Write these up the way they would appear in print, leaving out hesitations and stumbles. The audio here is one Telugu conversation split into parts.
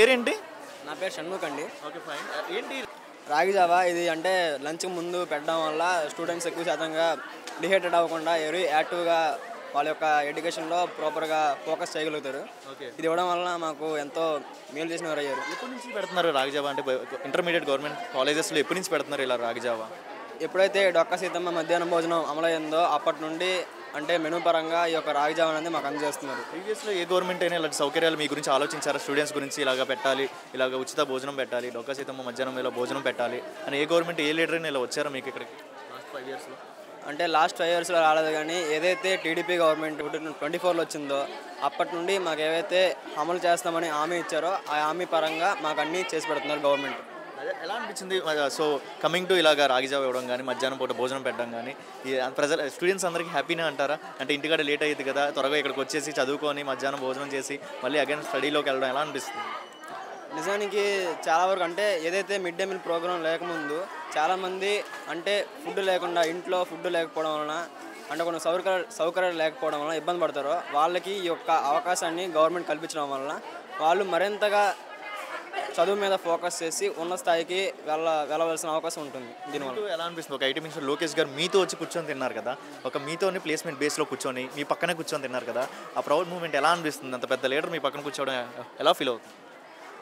పేరేంటి? నా పేరు షణ్ముఖ్ అండి. Okay fine. ఏంటి రాగి జావా ఇది అంటే లంచ్కి ముందు పెట్టడం వల్ల స్టూడెంట్స్ ఎక్కువ శాతంగా డిహైడ్రేట్ అవ్వకుండా ఎవరి యాక్టివ్గా వాళ్ళ యొక్క ఎడ్యుకేషన్లో ప్రాపర్గా ఫోకస్ చేయగలుగుతారు. ఓకే. ఇది ఇవ్వడం వల్ల మాకు ఎంతో మేలు చేసిన వారు అయ్యారు. ఎప్పటి నుంచి పెడుతున్నారు రాగి జావా? అంటే ఇంటర్మీడియట్ గవర్నమెంట్ కాలేజెస్లో ఎప్పటి నుంచి పెడుతున్నారు ఇలా రాగి జావా? ఎప్పుడైతే డొక్క సీతమ్మ మధ్యాహ్నం భోజనం అమలైందో అప్పటి నుండి అంటే మెనూ పరంగా ఈ యొక్క రాగి జావా అనేది మాకు అందజేస్తున్నారు. ప్రీవియస్లో ఏ గవర్నమెంట్ అయినా ఇలాంటి సౌకర్యాలు మీ గురించి ఆలోచించారా? స్టూడెంట్స్ గురించి ఇలాగ పెట్టాలి, ఇలాగ ఉచిత భోజనం పెట్టాలి, డొక్క సీతమ్మ మధ్యాహ్నం ఇలా భోజనం పెట్టాలి అని ఏ గవర్నమెంట్, ఏ లీడర్ అయినా ఇలా వచ్చారా మీకు ఇక్కడికి లాస్ట్ 5 ఇయర్స్లో? అంటే లాస్ట్ 5 ఇయర్స్లో రాలేదు, కానీ ఏదైతే టీడీపీ గవర్నమెంట్ 2024లో వచ్చిందో అప్పటి నుండి మాకు ఏవైతే అమలు చేస్తామని హామీ ఇచ్చారో ఆ హామీ పరంగా మాకు అన్నీ చేసి పెడుతున్నారు గవర్నమెంట్. అదే ఎలా అనిపించింది? సో కమింగ్ టు ఇలాగ రాగి జావ ఇవ్వడం కానీ, మధ్యాహ్నం పూట భోజనం పెట్టడం కానీ, ఈ ప్రజలు స్టూడెంట్స్ అందరికీ హ్యాపీనే అంటారా? అంటే ఇంటికాడ లేట్ అయ్యింది కదా, త్వరగా ఇక్కడికి వచ్చేసి చదువుకొని మధ్యాహ్నం భోజనం చేసి మళ్ళీ అగైన్ స్టడీలోకి వెళ్ళడం ఎలా అనిపిస్తుంది? నిజానికి చాలా వరకు అంటే ఏదైతే మిడ్ డే మీల్ ప్రోగ్రామ్ లేకముందు చాలామంది అంటే ఫుడ్ లేకుండా ఇంట్లో ఫుడ్ లేకపోవడం వలన అంటే కొన్ని సౌకర్యాలు లేకపోవడం వలన ఇబ్బంది పడతారో వాళ్ళకి ఈ యొక్క అవకాశాన్ని గవర్నమెంట్ కల్పించడం వలన వాళ్ళు మరింతగా చదువు మీద ఫోకస్ చేసి ఉన్న స్థాయికి వెళ్ళవలసిన అవకాశం ఉంటుంది. దీనివల్ల ఎలా అనిపిస్తుంది? ఒక ఐటీ మినిస్టర్ లోకేష్ గారు మీతో వచ్చి కూర్చొని తిన్నారు కదా, ఒక మీతోని ప్లేస్మెంట్ బేస్లో కూర్చొని మీ పక్కనే కూర్చొని తిన్నారు కదా, ఆ ప్రౌడ్ మూమెంట్ ఎలా అనిపిస్తుంది? అంత పెద్ద లీడర్ మీ పక్కన కూర్చోవడం ఎలా ఫీల్ అవుతుంది?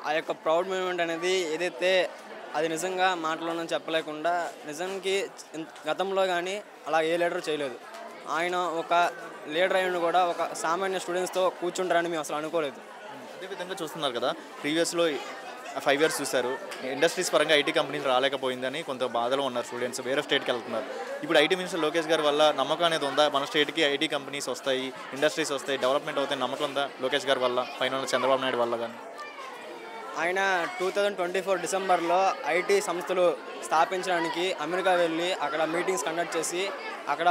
ఆ యొక్క ప్రౌడ్ మూమెంట్ అనేది ఏదైతే అది నిజంగా మాటలోనే చెప్పలేకుండా నిజానికి గతంలో కానీ అలా ఏ లీడర్ చేయలేదు. ఆయన ఒక లీడర్ అయిన కూడా ఒక సామాన్య స్టూడెంట్స్తో కూర్చుంటారని మేము అసలు అనుకోలేదు. అదేవిధంగా చూస్తున్నారు కదా, ప్రీవియస్లో 5 ఇయర్స్ చూశారు, ఇండస్ట్రీస్ పరంగా ఐటీ కంపెనీలు రాలేకపోయిందని కొంత బాధలో ఉన్నారు స్టూడెంట్స్, వేరే స్టేట్కి వెళ్తున్నారు. ఇప్పుడు ఐటీ మినిస్టర్ లోకేష్ గారి వల్ల నమ్మకం అనేది ఉందా? మన స్టేట్కి ఐటీ కంపెనీస్ వస్తాయి, ఇండస్ట్రీస్ వస్తాయి, డెవలప్మెంట్ అవుతాయి నమ్మకం ఉందా లోకేష్ గారి వల్ల, పైన చంద్రబాబు నాయుడు వల్ల? కానీ ఆయన 2024 డిసెంబర్లో ఐటీ సంస్థలు స్థాపించడానికి అమెరికా వెళ్ళి అక్కడ మీటింగ్స్ కండక్ట్ చేసి అక్కడ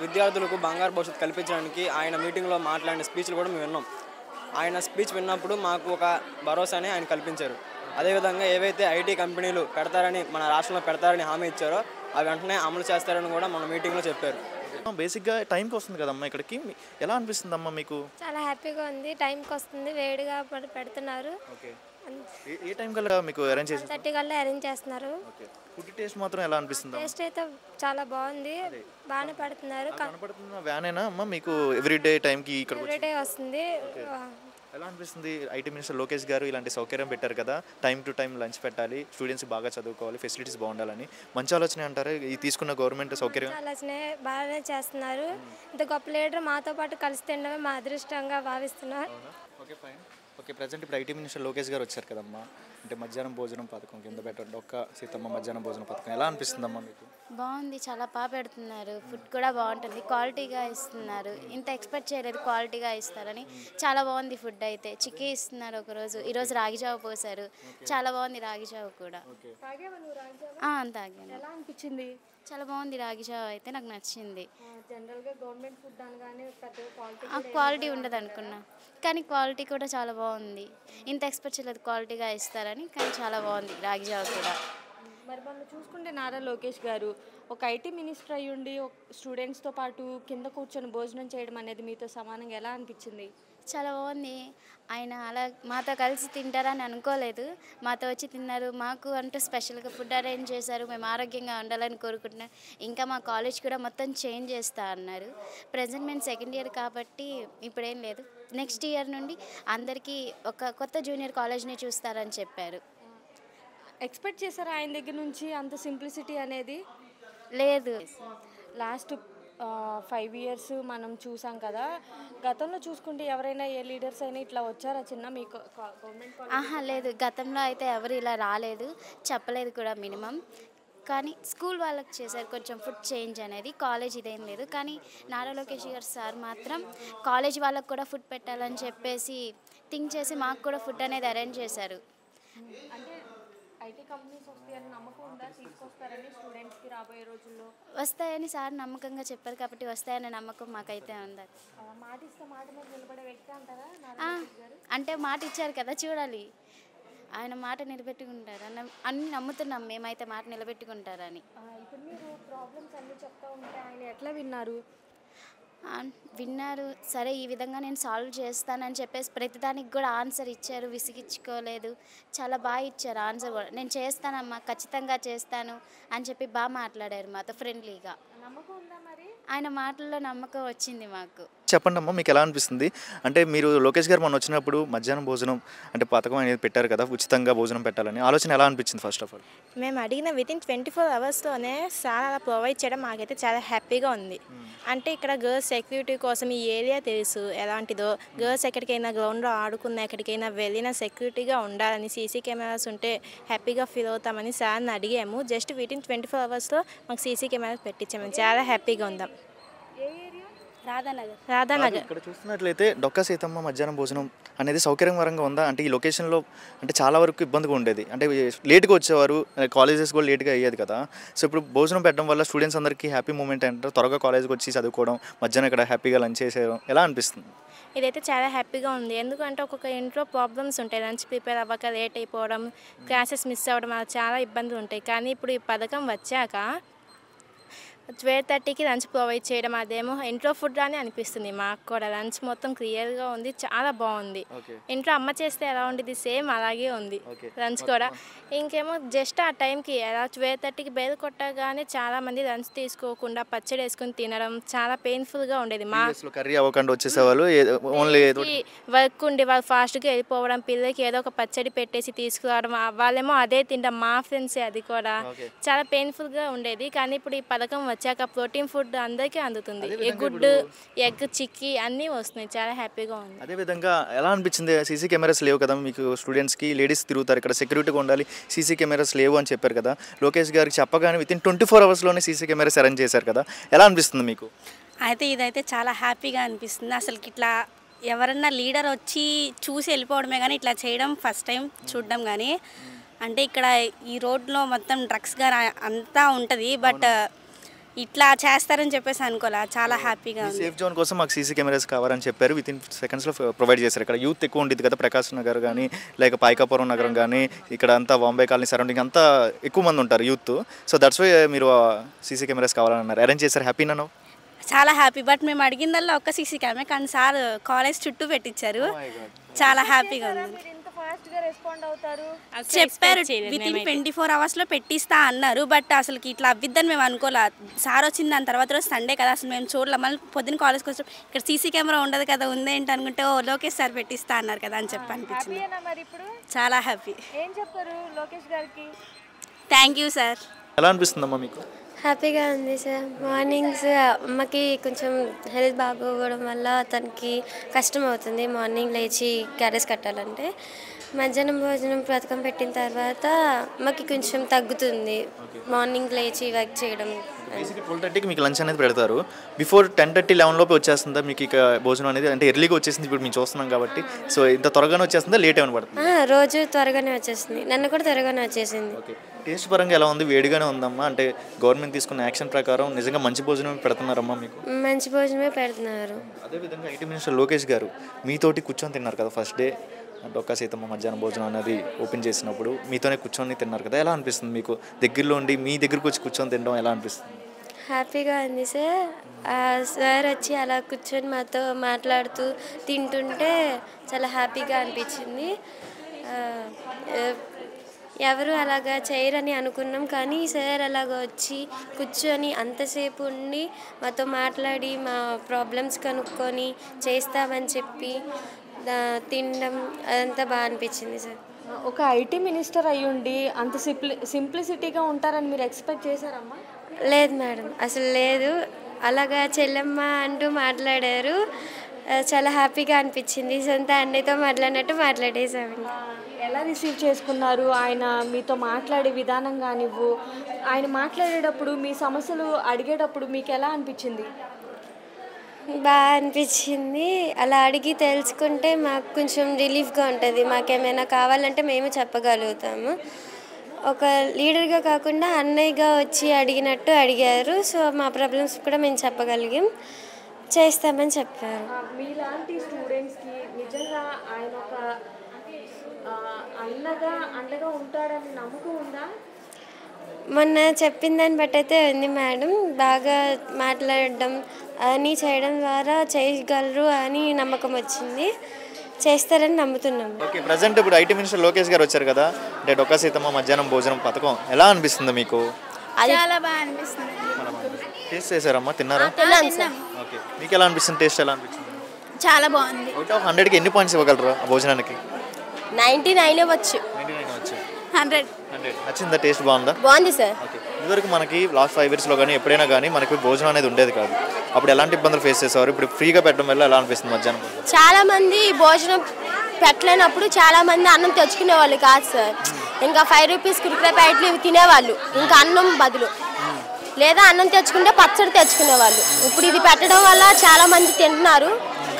విద్యార్థులకు బంగారు భవిష్యత్తు కల్పించడానికి ఆయన మీటింగ్లో మాట్లాడిన స్పీచ్లు కూడా మేము విన్నాం. ఆయన స్పీచ్ విన్నప్పుడు మాకు ఒక భరోసాని ఆయన కల్పించారు. అదేవిధంగా ఏవైతే ఐటీ కంపెనీలు పెడతారని మన రాష్ట్రంలో పెడతారని హామీ ఇచ్చారో అవి వెంటనే అమలు చేస్తారని కూడా మన మీటింగ్లో చెప్పారు. బేసిక్గా టైంకి వస్తుంది కదమ్మా ఇక్కడికి, ఎలా అనిపిస్తుందమ్మా మీకు? చాలా హ్యాపీగా ఉంది, టైంకి వస్తుంది, వేడిగా పెడుతున్నారు. ఓకే. ఏ టైం కల్లా మీకు అరేంజ్ చేసి 30 కల్లా అరేంజ్ చేస్తున్నారు. ఫుడ్ టేస్ట్ మాత్రం ఎలా అనిపిస్తుంది? టేస్ట్ అయితే చాలా బాగుంది, బాగానే పెడుతున్నారు. కనపడుతున్న వ్యానేనా అమ్మా మీకు ఎవ్రీడే టైంకి ఇక్కడ ఎవ్రీడే వస్తుంది. ఎలా అనిపిస్తుంది? ఐటీ మినిస్టర్ లోకేష్ గారు ఇలాంటి సౌకర్యం పెట్టారు కదా, టైం టు టైం లంచ్ పెట్టాలి, స్టూడెంట్స్ బాగా చదువుకోవాలి, ఫెసిలిటీస్ బాగుండాలని, మంచి ఆలోచన అంటారు ఈ తీసుకున్న గవర్నమెంట్ సౌకర్యం? ఆలోచనే బాగానే చేస్తున్నారు. ఇంత గొప్ప లీడర్ మాతో పాటు కలిసి తినడమే మా అదృష్టంగా భావిస్తున్నారు. Okay fine. ఓకే, ప్రజెంట్ ఇప్పుడు ఐటీ మినిస్టర్ లోకేష్ గారు వచ్చారు కదమ్మా, అంటే మధ్యాహ్నం భోజనం పథకం కింద పెట్టండి ఒక్క సీతమ్మ మధ్యాహ్నం భోజనం పథకం ఎలా అనిపిస్తుందమ్మా మీకు? బాగుంది, చాలా బాగా పెడుతున్నారు, ఫుడ్ కూడా బాగుంటుంది, క్వాలిటీగా ఇస్తున్నారు. ఇంత ఎక్స్పెక్ట్ చేయలేదు క్వాలిటీగా ఇస్తారని. చాలా బాగుంది ఫుడ్ అయితే. చిక్కీ ఇస్తున్నారు ఒకరోజు, ఈరోజు రాగి జావ పోసారు, చాలా బాగుంది రాగి జావ కూడా. తాగాను. ఎలా అనిపించింది? చాలా బాగుంది రాగి జావ అయితే, నాకు నచ్చింది. జనరల్గా గవర్నమెంట్ ఫుడ్ అనగానే క్వాలిటీ ఉండదు అనుకున్నా, కానీ క్వాలిటీ కూడా చాలా బాగుంది. ఇంత ఎక్స్పెక్ట్ చేయలేదు క్వాలిటీగా ఇస్తారని, కానీ చాలా బాగుంది రాగి జావ కూడా. మరి మనం చూసుకుంటే నారా లోకేష్ గారు ఒక ఐటీ మినిస్టర్ అయ్యుండి స్టూడెంట్స్తో పాటు కింద కూర్చొని భోజనం చేయడం అనేది మీతో సమానంగా ఎలా అనిపించింది? చాలా బాగుంది. ఆయన అలా మాతో కలిసి తింటారని అనుకోలేదు, మాతో వచ్చి తిన్నారు. మాకు అంటూ స్పెషల్గా ఫుడ్ అరేంజ్ చేశారు. మేము ఆరోగ్యంగా ఉండాలని కోరుకుంటున్నాం. ఇంకా మా కాలేజ్ కూడా మొత్తం చేంజ్ చేస్తా అన్నారు. ప్రజెంట్ మేము సెకండ్ ఇయర్ కాబట్టి ఇప్పుడేం లేదు, నెక్స్ట్ ఇయర్ నుండి అందరికీ ఒక కొత్త జూనియర్ కాలేజ్ని చూస్తారని చెప్పారు. ఎక్స్పెక్ట్ చేశారా ఆయన దగ్గర నుంచి అంత సింప్లిసిటీ అనేది? లేదు, లాస్ట్ 5 ఇయర్స్ మనం చూసాం కదా, గతంలో చూసుకుంటే ఎవరైనా ఏ లీడర్స్ అయినా ఇట్లా వచ్చారా చిన్న మీకు గవర్నమెంట్? లేదు, గతంలో అయితే ఎవరు ఇలా రాలేదు, చెప్పలేదు కూడా మినిమం. కానీ స్కూల్ వాళ్ళకి చేశారు కొంచెం ఫుడ్ చేంజ్ అనేది, కాలేజ్ ఇదేం లేదు. కానీ నారా లోకేష్ గారు సార్ మాత్రం కాలేజ్ వాళ్ళకి కూడా ఫుడ్ పెట్టాలని చెప్పేసి థింక్ చేసి మాకు కూడా ఫుడ్ అనేది అరేంజ్ చేశారు. అంటే ఐటీ కంపెనీస్ వస్తాయని నమ్మకం ఉందా, తీసుకొస్తారని స్టూడెంట్స్కి రాబోయే రోజుల్లో? వస్తాయని సార్ నమ్మకంగా చెప్పారు కాబట్టి వస్తాయనే నమ్మకం మాకైతే ఉంది. మాట ఇస్తే మాట మీద నిలబడే వ్యక్తి అంటారా? అంటే మాట ఇచ్చారు కదా, చూడాలి ఆయన మాట నిలబెట్టుకుంటారు అన్ని నమ్ముతున్నాం మేమైతే, మాట నిలబెట్టుకుంటారని. ఇప్పుడు మీరు ప్రాబ్లమ్స్ అన్నీ చెప్తా ఉంటే ఆయన ఎట్లా విన్నారు? విన్నారు. సరే ఈ విధంగా నేను సాల్వ్ చేస్తానని చెప్పేసి ప్రతిదానికి కూడా ఆన్సర్ ఇచ్చారు, విసిగించుకోలేదు. చాలా బాగా ఇచ్చారు ఆన్సర్ కూడా. నేను చేస్తానమ్మా, ఖచ్చితంగా చేస్తాను అని చెప్పి బాగా మాట్లాడారు మాతో ఫ్రెండ్లీగా. ఆయన మాటల్లో నమ్మకం వచ్చింది మాకు. చెప్పండి అమ్మా, మీకు ఎలా అనిపిస్తుంది? అంటే మీరు లోకేష్ గారు మొన్న వచ్చినప్పుడు మధ్యాహ్నం భోజనం అంటే పథకం అనేది పెట్టారు కదా, ఉచితంగా భోజనం పెట్టాలని, ఆలోచన ఎలా అనిపించింది ఫస్ట్ ఆఫ్ ఆల్? మేము అడిగిన వితిన్ 24 అవర్స్లోనే సార్ అలా ప్రొవైడ్ చేయడం మాకైతే చాలా హ్యాపీగా ఉంది. అంటే ఇక్కడ గర్ల్స్ సెక్యూరిటీ కోసం ఈ ఏరియా తెలుసు ఎలాంటిదో, గర్ల్స్ ఎక్కడికైనా గ్రౌండ్లో ఆడుకున్న ఎక్కడికైనా వెళ్ళినా సెక్యూరిటీగా ఉండాలని, సీసీ కెమెరాస్ ఉంటే హ్యాపీగా ఫీల్ అవుతామని సార్ని అడిగాము. జస్ట్ వితిన్ 24 అవర్స్లో మాకు సీసీ కెమెరాస్ పెట్టించాము. చాలా హ్యాపీగా ఉందాం. రాధానగర్. ఇక్కడ చూస్తున్నట్లయితే డొక్కా సీతమ్మ మధ్యాహ్నం భోజనం అనేది సౌకర్యకరంగా ఉందా? అంటే ఈ లొకేషన్లో అంటే చాలా వరకు ఇబ్బందిగా ఉండేది, అంటే లేట్గా వచ్చేవారు, కాలేజెస్ కూడా లేట్గా అయ్యేది కదా. సో ఇప్పుడు భోజనం పెట్టడం వల్ల స్టూడెంట్స్ అందరికీ హ్యాపీ మూమెంట్ అంటారు, త్వరగా కాలేజ్కి వచ్చి చదువుకోవడం, మధ్యాహ్నం ఇక్కడ హ్యాపీగా లంచ్ చేసేయడం ఎలా అనిపిస్తుంది? ఇదైతే చాలా హ్యాపీగా ఉంది. ఎందుకంటే ఒక్కొక్క ఇంట్లో ప్రాబ్లమ్స్ ఉంటాయి, లంచ్ ప్రిపేర్ అవ్వక లేట్ అయిపోవడం, క్లాసెస్ మిస్ అవ్వడం, అలా చాలా ఇబ్బందులు ఉంటాయి. కానీ ఇప్పుడు ఈ పథకం వచ్చాక 12:30కి లంచ్ ప్రొవైడ్ చేయడం, అదేమో ఇంట్లో ఫుడ్ అని అనిపిస్తుంది మాకు కూడా. లంచ్ మొత్తం క్లియర్గా ఉంది, చాలా బాగుంది. ఇంట్లో అమ్మ చేస్తే ఎలా ఉండేది సేమ్ అలాగే ఉంది లంచ్ కూడా. ఇంకేమో జస్ట్ ఆ టైంకి ఎలా 12:30కి బయలు కొట్టగానే చాలామంది లంచ్ తీసుకోకుండా పచ్చడి వేసుకుని తినడం చాలా పెయిన్ఫుల్గా ఉండేది. మా కర్రీ అవ్వకుండా వచ్చేసేవాళ్ళు, ఓన్లీ వర్క్ ఉండి వాళ్ళు ఫాస్ట్గా వెళ్ళిపోవడం, పిల్లలకి ఏదో ఒక పచ్చడి పెట్టేసి తీసుకురావడం, వాళ్ళేమో అదే తినడం, మా ఫ్రెండ్సే అది కూడా చాలా పెయిన్ఫుల్గా ఉండేది. కానీ ఇప్పుడు ఈ పథకం వచ్చాక ప్రోటీన్ ఫుడ్ అందరికీ అందుతుంది, గుడ్ ఎగ్ చిక్కీ అన్నీ వస్తున్నాయి, చాలా హ్యాపీగా ఉంది. అదేవిధంగా ఎలా అనిపించింది? సీసీ కెమెరాస్ లేవు కదా మీకు స్టూడెంట్స్కి, లేడీస్ తిరుగుతారు ఇక్కడ, సెక్యూరిటీగా ఉండాలి, సీసీ కెమెరాస్ లేవు అని చెప్పారు కదా. లోకేష్ గారికి చెప్పగానే వితిన్ 24 అవర్స్లోనే సీసీ కెమెరాస్ అరేంజ్ చేశారు కదా, ఎలా అనిపిస్తుంది మీకు? అయితే ఇదైతే చాలా హ్యాపీగా అనిపిస్తుంది. అసలుకి ఇట్లా ఎవరన్నా లీడర్ వచ్చి చూసి వెళ్ళిపోవడమే కానీ ఇట్లా చేయడం ఫస్ట్ టైం చూడడం. కానీ అంటే ఇక్కడ ఈ రోడ్లో మొత్తం డ్రగ్స్ గారు అంతా ఉంటుంది, బట్ ఇట్లా చేస్తారని చెప్పేసి అనుకోలే. చాలా హ్యాపీగా ఉంది. సేఫ్ జోన్ కోసం మాకు సీసీ కెమెరాస్ కావాలని చెప్పారు, వితిన్ సెకండ్స్లో ప్రొవైడ్ చేశారు. ఇక్కడ యూత్ ఎక్కువ ఉండేది కదా, ప్రకాశ్ నగర్ కానీ లేక పాయకాపురం నగరం కానీ, ఇక్కడ అంతా బాంబే కాలనీ సరౌండింగ్ అంతా ఎక్కువ మంది ఉంటారు యూత్. సో దట్స్ వై మీరు సీసీ కెమెరాస్ కావాలన్నారు, అరేంజ్ చేశారు. హ్యాపీ నన్ను చాలా హ్యాపీ. బట్ మేము అడిగిందల్లా ఒక్క సీసీ కెమెరా, కానీ సార్ కాలేజ్ చుట్టూ పెట్టించారు. చాలా హ్యాపీగా ఉంది. చెప్పారు వితిన్ 24 అవర్స్లో పెట్టిస్తా అన్నారు, బట్ అసలుకి ఇట్లా అవ్విద్దని మేము అనుకోలే. సార్ వచ్చింది దాని తర్వాత రోజు సండే కదా, అసలు మేము చూడలే. మళ్ళీ పొద్దున్న కాలేజ్కి వచ్చి ఇక్కడ సీసీ కెమెరా ఉండదు కదా, ఉందేంటి అనుకుంటే ఓ లోకేష్ సార్ పెట్టిస్తా అన్నారు కదా అని చెప్పి అనిపించింది. చాలా హ్యాపీ. Thank you sir. ఎలా అనిపిస్తుందమ్మా మీకు? హ్యాపీగా ఉంది సార్. మార్నింగ్స్ అమ్మకి కొంచెం హెల్త్ బాగోవడం వల్ల తనకి కష్టం అవుతుంది మార్నింగ్ లేచి క్యారేజ్ కట్టాలంటే. మధ్యాహ్నం భోజనం పథకం పెట్టిన తర్వాత అమ్మకి కొంచెం తగ్గుతుంది మార్నింగ్ లేచి వర్క్ చేయడం. బేసిక్గా 12:30కి మీకు లంచ్ అనేది పెడతారు, బిఫోర్ 10:30, 11 లోపు వచ్చేస్తుందా మీకు ఇక భోజనం అనేది? అంటే ఎర్లీగా వచ్చేసింది ఇప్పుడు మేము చూస్తున్నాం కాబట్టి. సో ఇంత త్వరగానే వచ్చేస్తుందా, లేట్ ఏమైనా పడుతుంది? రోజు త్వరగానే వచ్చేస్తుంది, నన్ను కూడా త్వరగానే వచ్చేసింది. ఓకే, టేస్ట్ పరంగా ఎలా ఉంది? వేడిగానే ఉందమ్మా? అంటే గవర్నమెంట్ తీసుకున్న యాక్షన్ ప్రకారం నిజంగా మంచి భోజనం పెడుతున్నారమ్మా మీకు? మంచి భోజనమే పెడుతున్నారు. అదేవిధంగా ఐటీ మినిస్టర్ లోకేష్ గారు మీతోటి కూర్చొని తిన్నారు కదా ఫస్ట్ డే, డొక్కా సీతమ్మ మధ్యాహ్నం భోజనం అనేది ఓపెన్ చేసినప్పుడు మీతోనే కూర్చొని తిన్నారు కదా, ఎలా అనిపిస్తుంది మీకు? దగ్గరలో ఉండి మీ దగ్గరకు వచ్చి కూర్చొని తినడం ఎలా అనిపిస్తుంది? హ్యాపీగా ఉంది సార్. సార్ వచ్చి అలా కూర్చొని మాతో మాట్లాడుతూ తింటుంటే చాలా హ్యాపీగా అనిపించింది. ఎవరు అలాగా చేయరని అనుకున్నాం, కానీ సార్ అలాగ వచ్చి కూర్చొని అంతసేపు ఉండి మాతో మాట్లాడి మా ప్రాబ్లమ్స్ కనుక్కొని చేస్తామని చెప్పి తినడం అదంతా బాగా అనిపించింది సార్. ఒక ఐటీ మినిస్టర్ అయ్యుండి అంత సింప్లిసిటీగా ఉంటారని మీరు ఎక్స్పెక్ట్ చేశారమ్మా? లేదు మేడం, అసలు లేదు. అలాగా చెల్లెమ్మ అంటూ మాట్లాడారు, చాలా హ్యాపీగా అనిపించింది. సొంత అన్నయ్యతో మాట్లాడినట్టు మాట్లాడేసామండి. ఎలా రిసీవ్ చేసుకున్నారు ఆయన మీతో మాట్లాడే విధానం కానివ్వు, ఆయన మాట్లాడేటప్పుడు మీ సమస్యలు అడిగేటప్పుడు మీకు ఎలా అనిపించింది? బాగా అనిపించింది. అలా అడిగి తెలుసుకుంటే మాకు కొంచెం రిలీఫ్గా ఉంటుంది. మాకేమైనా కావాలంటే మేము చెప్పగలుగుతాము. ఒక లీడర్గా కాకుండా అన్నయ్యగా వచ్చి అడిగినట్టు అడిగారు. సో మా ప్రాబ్లమ్స్ కూడా మేము చెప్పగలిగాం, చేస్తామని చెప్పారు. మీలాంటి స్టూడెంట్స్కి నిజంగా ఆయన ఒక అండగా ఉంటాడని నమ్మకం ఉందా? మొన్న చెప్పిన దాన్ని బట్టి అయితే ఉంది మేడం. బాగా మాట్లాడడం అని చేయడం ద్వారా చేయగలరు అని నమ్మకం వచ్చింది. చేస్తారని నమ్ముతున్నాం. ఓకే, ప్రజెంట్ ఇప్పుడు ఐటీ మినిస్టర్ లోకేష్ గారు వచ్చారు కదా, అంటే డొక్కా సీతమ్మ మధ్యాహ్నం భోజనం పథకం ఎలా అనిపిస్తుంది మీకు? చాలా బాగా అనిపిస్తుంది. టేస్ట్ చేశారమ్మా, తిన్నారా? ఓకే, మీకు ఎలా అనిపిస్తుంది? టేస్ట్ ఎలా అనిపిస్తుంది? చాలా బాగుంది. అవుట్ ఆఫ్ 100కి ఎన్ని పాయింట్స్ ఇవ్వగలరు ఆ భోజనానికి? 99 ఇవ్వచ్చు. 99 వచ్చు. 100. నచ్చిందా? టేస్ట్ బాగుందా? బాగుంది సార్. ఓకే, ఇదివరకు మనకి లాస్ట్ 5 ఇయర్స్లో కానీ ఎప్పుడైనా కానీ మనకి భోజనం అనేది ఉండేది కాదు. అప్పుడు ఎలాంటి ఇబ్బందులు ఫేస్ చేసేవారు? ఇప్పుడు ఫ్రీగా పెట్టడం వల్ల ఎలా అనిపిస్తుంది మధ్యాహ్నం? చాలా మంది భోజనం పెట్టలేనప్పుడు చాలా మంది అన్నం తెచ్చుకునే వాళ్ళు కాదు సార్. ఇంకా 5 రూపీస్ కుర్కురే ప్యాకెట్లు ఇవి తినేవాళ్ళు, ఇంకా అన్నం బదులు. లేదా అన్నం తెచ్చుకుంటే పచ్చడి తెచ్చుకునేవాళ్ళు. ఇప్పుడు ఇది పెట్టడం వల్ల చాలా మంది తింటున్నారు,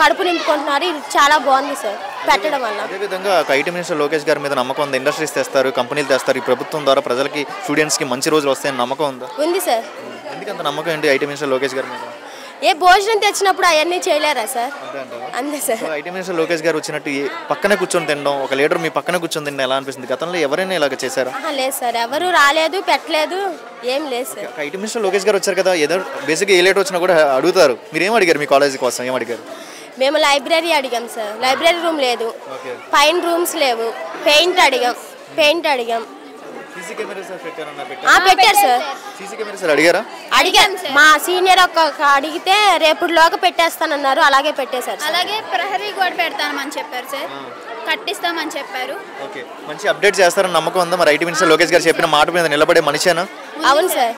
కడుపు నింపుకుంటున్నారు. ఇది చాలా బాగుంది సార్ పెట్టడం వల్ల. అదేవిధంగా ఐటీ మినిస్టర్ లోకేష్ గారి మీద నమ్మకం ఉంది. ఇండస్ట్రీస్ తెస్తారు, కంపెనీలు తెస్తారు, ఈ ప్రభుత్వం ద్వారా ప్రజలకి స్టూడెంట్స్కి మంచి రోజులు వస్తాయని నమ్మకం ఉందా? ఉంది సార్. ఎందుకంత నమ్మకం ఏంటి ఐటీ మినిస్టర్ లోకేష్ గారి మీద? ఏ భోజనం తెచ్చినప్పుడు అవన్నీ చేయలేరా సార్? అంతే సార్. ఐటీ మినిస్టర్ లోకేష్ గారు వచ్చినట్టు పక్కనే కూర్చొని తినడం, ఒక లీడర్ మీ పక్కన కూర్చొని తినడం ఎలా అనిపిస్తుంది? గతంలో ఎవరైనా ఇలాగ చేశారా? లేదు సార్, ఎవరు రాలేదు, పెట్టలేదు, ఏం లేదు సార్. ఐటీ మినిస్టర్ లోకేష్ గారు వచ్చారు కదా, ఏదో బేసిక్గా ఏ లీడర్ వచ్చినా కూడా అడుగుతారు. మీరు ఏం అడిగారు? మీ కాలేజీ కోసం ఏం అడిగారు? మేము లైబ్రరీ అడిగాం సార్. లైబ్రరీ రూమ్ లేదు, పైన రూమ్స్ లేవు. పెయింట్ అడిగాం. పెట్టారు సార్. అడిగారా? అడిగాం. మా సీనియర్ అడిగితే రేపులోగా పెట్టేస్తానన్నారు, అలాగే పెట్టేశారు. అలాగే ప్రహరీ కూడా పెడతామని చెప్పారు సార్, కట్టిస్తామని చెప్పారు. ఓకే, మంచి అప్డేట్ చేస్తారని నమ్మకం ఉందా? మరి ఐటీ మినిస్టర్ లోకేష్ గారు చెప్పిన మాట మీద నిలబడే మనిషేనా? అవును సార్.